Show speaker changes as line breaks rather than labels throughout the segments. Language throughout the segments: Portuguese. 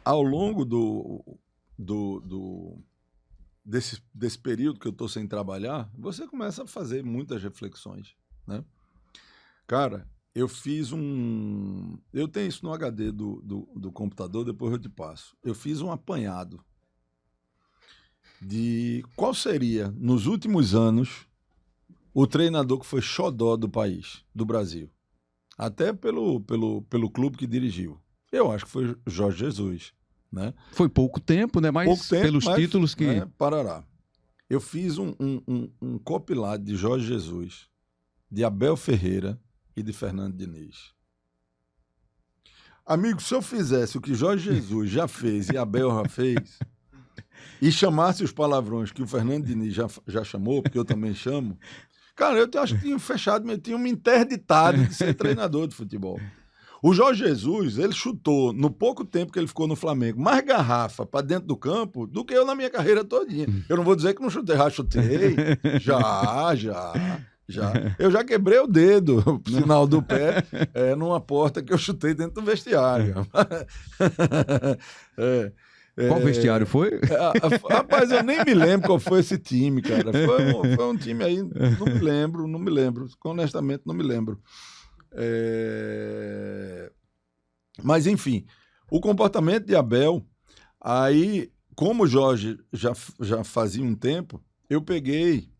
ao longo desse período que eu estou sem trabalhar, você começa a fazer muitas reflexões, né? Cara, eu tenho isso no HD do computador, depois eu te passo. Eu fiz um apanhado de qual seria, nos últimos anos, o treinador que foi xodó do país, do Brasil. Até pelo clube que dirigiu. Eu acho que foi Jorge Jesus, né?
Foi pouco tempo, né? Mas pelos títulos que...
Né, parará. Eu fiz um compilado de Jorge Jesus, de Abel Ferreira e de Fernando Diniz. Amigo, se eu fizesse o que Jorge Jesus já fez e Abel já fez, e chamasse os palavrões que o Fernando Diniz já chamou, porque eu também chamo, cara, eu acho que tinha fechado, eu tinha me interditado de ser treinador de futebol. O Jorge Jesus, ele chutou, no pouco tempo que ele ficou no Flamengo, mais garrafa para dentro do campo do que eu na minha carreira todinha. Eu não vou dizer que não chutei, já chutei. Já. Eu já quebrei o dedo, o sinal do pé, numa porta que eu chutei dentro do vestiário.
Qual vestiário foi?
Rapaz, eu nem me lembro qual foi esse time, cara. Foi um time aí, não me lembro. Honestamente, não me lembro. Mas, enfim, o comportamento de Abel, aí, como o Jorge já fazia um tempo, eu peguei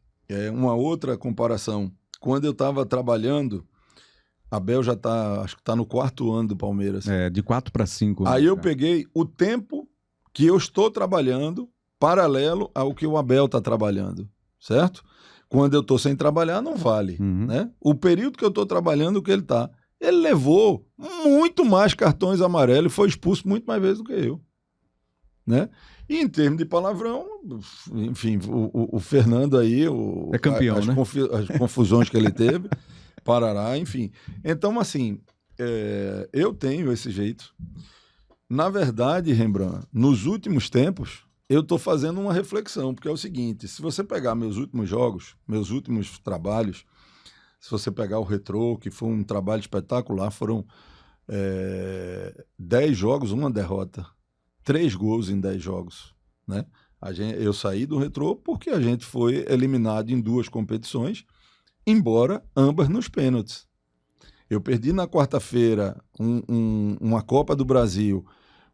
uma outra comparação. Quando eu estava trabalhando, Abel já acho que está no 4º ano do Palmeiras.
De 4 para 5.
Aí eu peguei o tempo que eu estou trabalhando paralelo ao que o Abel está trabalhando, certo? Quando eu estou sem trabalhar, não vale, né? O período que eu estou trabalhando, o que ele está. Ele levou muito mais cartões amarelos e foi expulso muito mais vezes do que eu, né? E em termos de palavrão, enfim, o Fernando aí...
é campeão, né?
As confusões que ele teve, parará, enfim. Então, assim, eu tenho esse jeito. Na verdade, Rembrandt, nos últimos tempos, eu estou fazendo uma reflexão, porque é o seguinte, se você pegar meus últimos jogos, meus últimos trabalhos, se você pegar o Retrô, que foi um trabalho espetacular, foram 10 jogos, uma derrota, 3 gols em 10 jogos, né? Eu saí do Retrô porque a gente foi eliminado em 2 competições, embora ambas nos pênaltis. Eu perdi na quarta-feira uma Copa do Brasil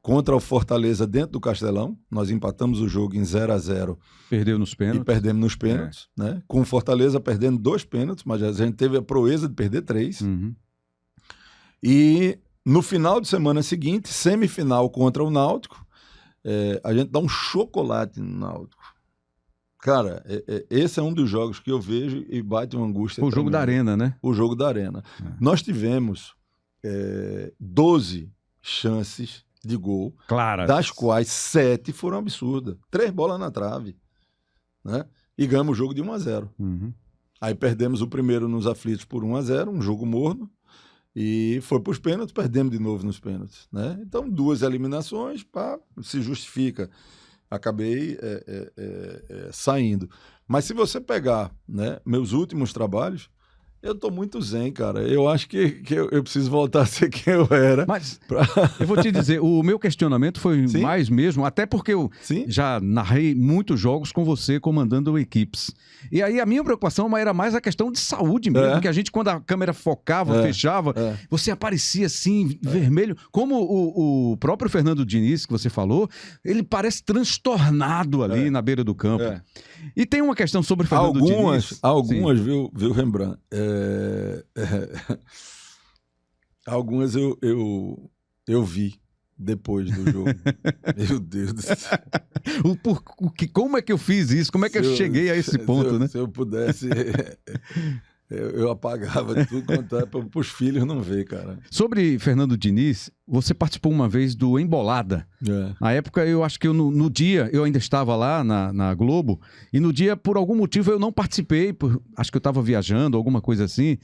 contra o Fortaleza dentro do Castelão. Nós empatamos o jogo em 0-0.
Perdeu nos pênaltis.
E perdemos nos pênaltis, né? Com o Fortaleza perdendo 2 pênaltis, mas a gente teve a proeza de perder 3. E no final de semana seguinte, semifinal contra o Náutico, a gente dá um chocolate no Náutico. Cara, esse é um dos jogos que eu vejo e bate uma angústia.
O jogo da Arena, né?
O jogo da Arena. Nós tivemos 12 chances de gol,
claras,
das quais 7 foram absurdas. 3 bolas na trave, né? E ganhamos o jogo de 1-0. Aí perdemos o primeiro nos aflitos por 1-0, um jogo morno, e foi para os pênaltis, perdemos de novo nos pênaltis, né? Então, 2 eliminações, se justifica. Acabei saindo. Mas se você pegar, né, meus últimos trabalhos, eu tô muito zen, cara. Eu acho que eu preciso voltar a ser quem eu era.
Mas eu vou te dizer, o meu questionamento foi mais mesmo, até porque eu já narrei muitos jogos com você comandando equipes. E aí a minha preocupação era mais a questão de saúde mesmo, que a gente, quando a câmera focava, fechava, você aparecia assim, vermelho. Como o próprio Fernando Diniz, que você falou, ele parece transtornado ali na beira do campo. E tem uma questão sobre o Fernando Diniz.
Algumas, viu, Rembrandt? Algumas eu vi depois do jogo. Meu Deus do céu.
Como é que eu fiz isso? Como é que eu cheguei a esse ponto, né?
Se eu pudesse, eu apagava tudo quanto é para os filhos não ver, cara.
Sobre Fernando Diniz, você participou uma vez do Embolada. Na época, eu acho que no dia, eu ainda estava lá na Globo, e no dia, por algum motivo, eu não participei, acho que eu estava viajando, alguma coisa assim,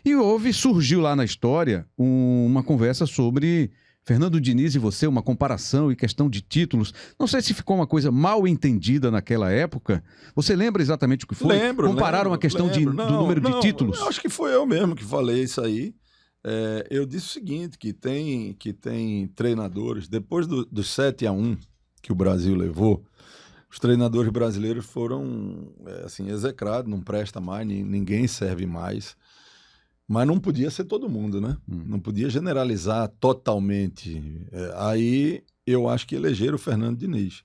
e surgiu lá na história uma conversa sobre Fernando Diniz e você, uma comparação e questão de títulos. Não sei se ficou uma coisa mal entendida naquela época. Você lembra exatamente o que foi?
Lembro.
Compararam a questão do número de títulos?
Eu acho que foi eu mesmo que falei isso aí. eu disse o seguinte, que tem treinadores, depois dos 7-1 que o Brasil levou, os treinadores brasileiros foram assim, execrados, não presta mais, ninguém serve mais. Mas não podia ser todo mundo, né? Não podia generalizar totalmente. Aí eu acho que elegeram o Fernando Diniz.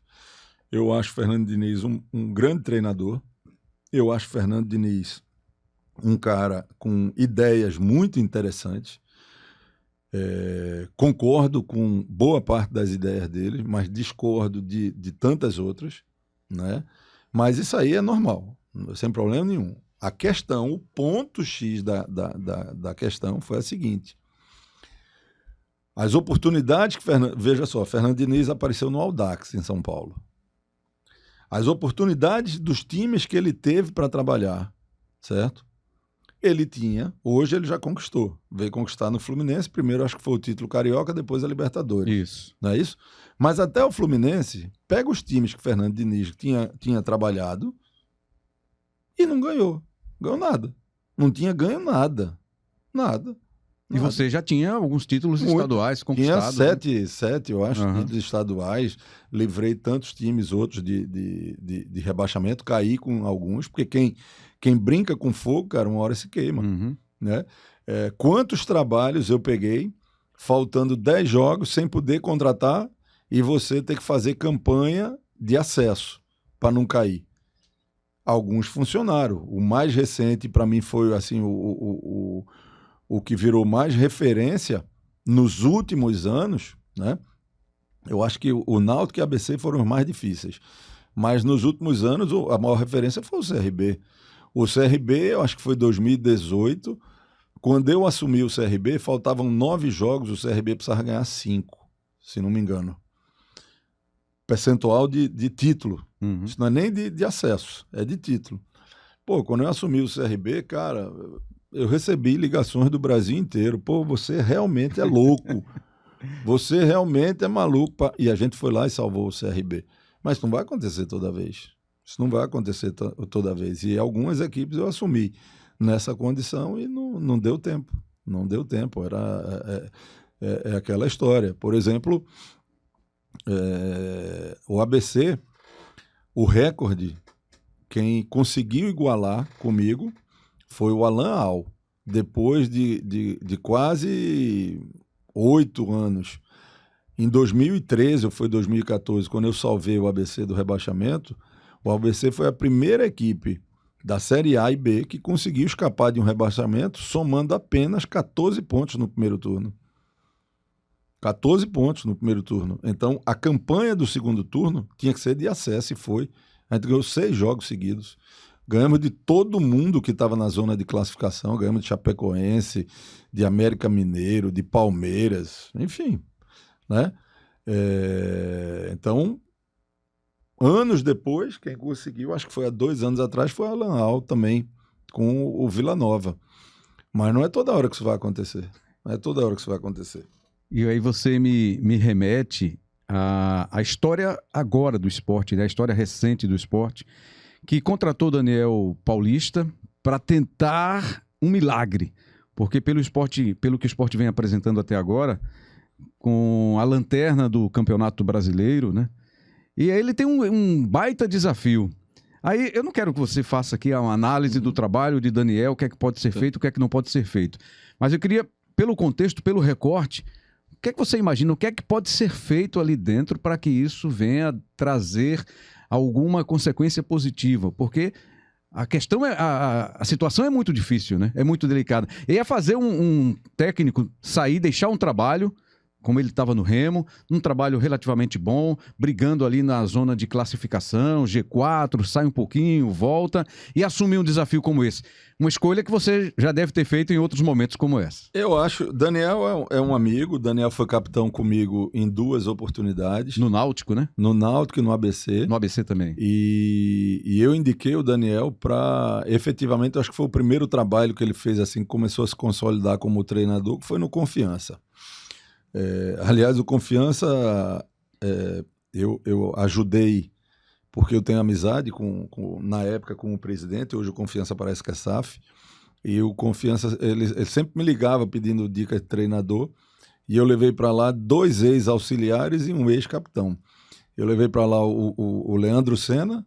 Eu acho o Fernando Diniz um grande treinador. Eu acho o Fernando Diniz um cara com ideias muito interessantes. Concordo com boa parte das ideias dele, mas discordo de tantas outras, né? Mas isso aí é normal, sem problema nenhum. A questão, o ponto X da questão foi a seguinte: as oportunidades que veja só, Fernando Diniz apareceu no Audax, em São Paulo. As oportunidades dos times que ele teve para trabalhar, certo? Ele tinha, hoje ele já conquistou. Veio conquistar no Fluminense, primeiro acho que foi o título carioca, depois a Libertadores.
Isso.
Não é isso? Mas até o Fluminense, pega os times que o Fernando Diniz tinha trabalhado e não ganhou. Ganhou nada. Não tinha ganho nada. Nada.
E você já tinha alguns títulos estaduais conquistados.
Tinha sete, eu acho, títulos estaduais. Livrei tantos times outros de rebaixamento. Caí com alguns, porque quem brinca com fogo, cara, uma hora se queima. Né? Quantos trabalhos eu peguei, faltando 10 jogos, sem poder contratar, e você ter que fazer campanha de acesso para não cair. Alguns funcionaram. O mais recente, para mim, foi assim, o que virou mais referência nos últimos anos, né? Eu acho que o Náutico e a ABC foram os mais difíceis. Mas nos últimos anos, a maior referência foi o CRB. O CRB, eu acho que foi 2018. Quando eu assumi o CRB, faltavam 9 jogos, o CRB precisava ganhar 5, se não me engano. Percentual de título. Isso não é nem de acesso, é de título. Pô, quando eu assumi o CRB, cara, eu recebi ligações do Brasil inteiro. Pô, você realmente é louco. Você realmente é maluco. E a gente foi lá e salvou o CRB. Mas não vai acontecer toda vez. Isso não vai acontecer toda vez. E algumas equipes eu assumi nessa condição e não deu tempo. Não deu tempo. É aquela história. Por exemplo, o ABC, o recorde, quem conseguiu igualar comigo foi o Alan Al. Depois de quase 8 anos. Em 2013 ou foi 2014, quando eu salvei o ABC do rebaixamento, o ABC foi a primeira equipe da Série A e B que conseguiu escapar de um rebaixamento somando apenas 14 pontos no primeiro turno. 14 pontos no primeiro turno. Então, a campanha do segundo turno tinha que ser de acesso e foi. A gente ganhou 6 jogos seguidos. Ganhamos de todo mundo que estava na zona de classificação. Ganhamos de Chapecoense, de América Mineiro, de Palmeiras, enfim. Né? Então, anos depois, quem conseguiu, acho que foi há 2 anos atrás, foi o Alan Al também, com o Vila Nova. Mas não é toda hora que isso vai acontecer. Não é toda hora que isso vai acontecer.
E aí você me remete à história agora do esporte, né? A história recente do esporte, que contratou Daniel Paulista para tentar um milagre. Porque pelo que o esporte vem apresentando até agora, com a lanterna do Campeonato Brasileiro, né? E aí ele tem um baita desafio. Aí eu não quero que você faça aqui uma análise do trabalho de Daniel, o que é que pode ser feito, o que é que não pode ser feito. Mas eu queria, pelo contexto, pelo recorte, o que é que você imagina, o que é que pode ser feito ali dentro para que isso venha trazer alguma consequência positiva? Porque a questão a situação é muito difícil, né? É muito delicada. E é fazer um técnico sair, deixar um trabalho, como ele estava no Remo, um trabalho relativamente bom, brigando ali na zona de classificação, G4, sai um pouquinho, volta, e assumir um desafio como esse. Uma escolha que você já deve ter feito em outros momentos como essa.
Eu acho, Daniel é um amigo, Daniel foi capitão comigo em 2 oportunidades.
No Náutico, né?
No Náutico e no ABC.
No ABC também.
E eu indiquei o Daniel para, efetivamente, acho que foi o primeiro trabalho que ele fez assim, que começou a se consolidar como treinador, que foi no Confiança. Aliás, o Confiança, eu ajudei, porque eu tenho amizade na época com o presidente, hoje o Confiança parece que é SAF, E o Confiança, ele sempre me ligava pedindo dica de treinador, e eu levei para lá 2 ex-auxiliares e um ex-capitão. Eu levei para lá o Leandro Senna,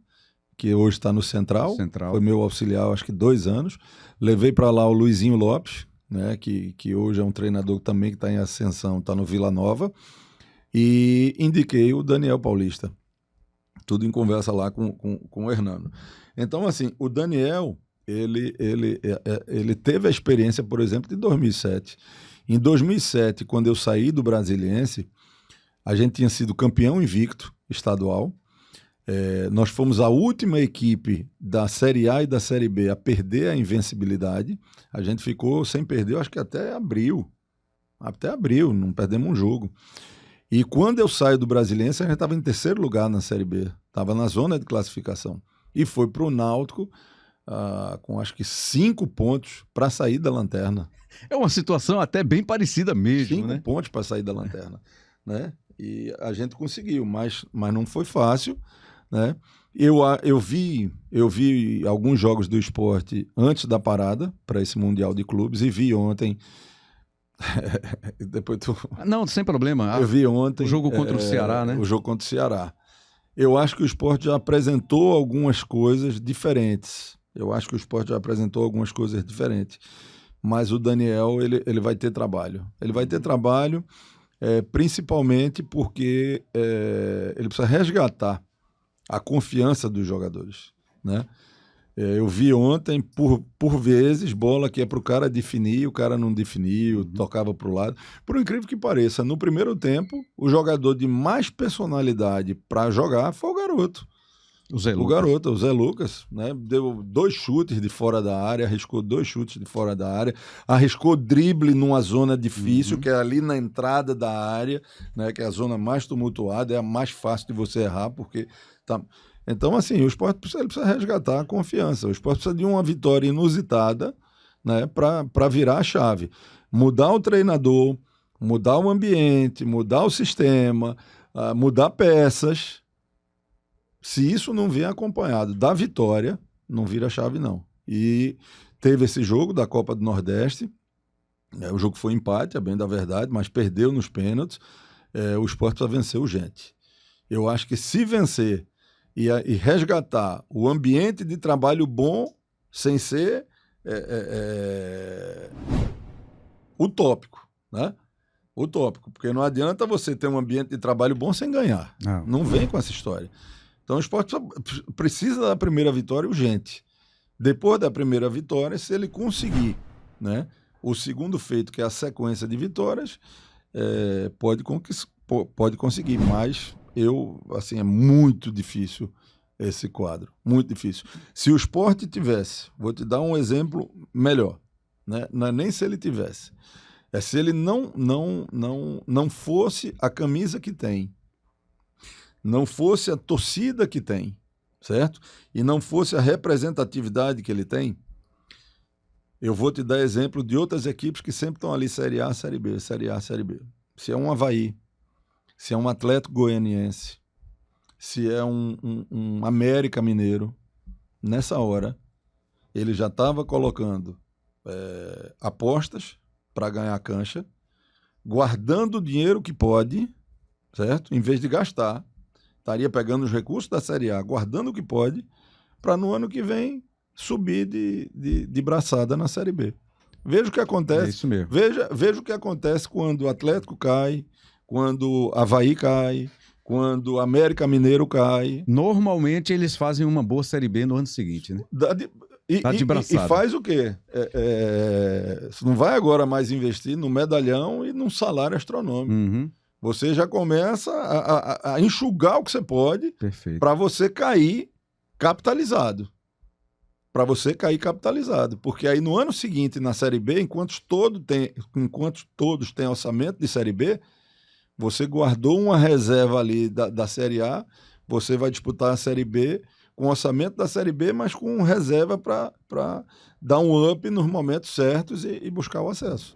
que hoje está no Central, foi meu auxiliar, acho que 2 anos. Levei para lá o Luizinho Lopes, né, que hoje é um treinador também que está em ascensão, está no Vila Nova, e indiquei o Daniel Paulista. Tudo em conversa lá com o Hernando. Então, assim, o Daniel, ele teve a experiência, por exemplo, de 2007. Em 2007, quando eu saí do Brasiliense, a gente tinha sido campeão invicto estadual. Nós fomos a última equipe da Série A e da Série B a perder a invencibilidade. A gente ficou sem perder, acho que até abril. Até abril, não perdemos um jogo. E quando eu saio do Brasiliense, a gente estava em 3º lugar na Série B. Estava na zona de classificação. E foi para o Náutico com acho que 5 pontos para sair da lanterna.
É uma situação até bem parecida mesmo,
5
né?
pontos para sair da lanterna. Né? E a gente conseguiu, mas não foi fácil. Né? Eu vi alguns jogos do Sport antes da parada para esse Mundial de Clubes e vi ontem... Depois
Não, sem problema.
Eu vi ontem...
O jogo contra o Ceará, né?
O jogo contra o Ceará. Eu acho que o Sport já apresentou algumas coisas diferentes. Mas o Daniel, ele vai ter trabalho. Ele vai ter trabalho, principalmente porque ele precisa resgatar a confiança dos jogadores, né? Eu vi ontem, por vezes, bola que é para o cara definir, o cara não definiu, tocava para o lado. Por incrível que pareça, no primeiro tempo, o jogador de mais personalidade para jogar foi o garoto. O Zé Lucas, né? Deu 2 chutes de fora da área, arriscou 2 chutes de fora da área, arriscou drible numa zona difícil, que é ali na entrada da área, né? Que é a zona mais tumultuada, é a mais fácil de você errar, porque... Então, assim, o Sport precisa resgatar a confiança. O Sport precisa de uma vitória inusitada, né, para virar a chave. Mudar o treinador, mudar o ambiente, mudar o sistema, mudar peças. Se isso não vier acompanhado da vitória, não vira a chave, não. E teve esse jogo da Copa do Nordeste. O jogo foi empate, é bem da verdade, mas perdeu nos pênaltis. O Sport precisa vencer urgente. Eu acho que se vencer e resgatar o ambiente de trabalho bom, sem ser utópico, né? Utópico, porque não adianta você ter um ambiente de trabalho bom sem ganhar. Não vem com essa história. Então o Sport precisa da primeira vitória urgente. Depois da primeira vitória, se ele conseguir, né, o segundo feito, que é a sequência de vitórias, pode conseguir, mas... assim, é muito difícil esse quadro, muito difícil. Se o Sport tivesse, vou te dar um exemplo melhor, né? Não é nem se ele tivesse, é se ele não fosse a camisa que tem, não fosse a torcida que tem, certo? E não fosse a representatividade que ele tem. Eu vou te dar exemplo de outras equipes que sempre estão ali Série A, Série B, Série A, Série B. Se é um Avaí, se é um Atlético Goianiense, se é um América Mineiro, nessa hora, ele já estava colocando apostas para ganhar a cancha, guardando o dinheiro que pode, certo? Em vez de gastar, estaria pegando os recursos da Série A, guardando o que pode, para no ano que vem subir de braçada na Série B. Veja o que acontece.
É isso mesmo.
Veja o que acontece quando o Atlético cai, quando Avaí cai, quando América Mineiro cai.
Normalmente eles fazem uma boa Série B no ano seguinte, né?
E faz o quê? Você não vai agora mais investir no medalhão e num salário astronômico. Você já começa a enxugar o que você pode para você cair capitalizado. Porque aí no ano seguinte, na Série B, enquanto todos têm orçamento de Série B, você guardou uma reserva ali da Série A, você vai disputar a Série B com orçamento da Série B, mas com reserva para dar um up nos momentos certos e buscar o acesso.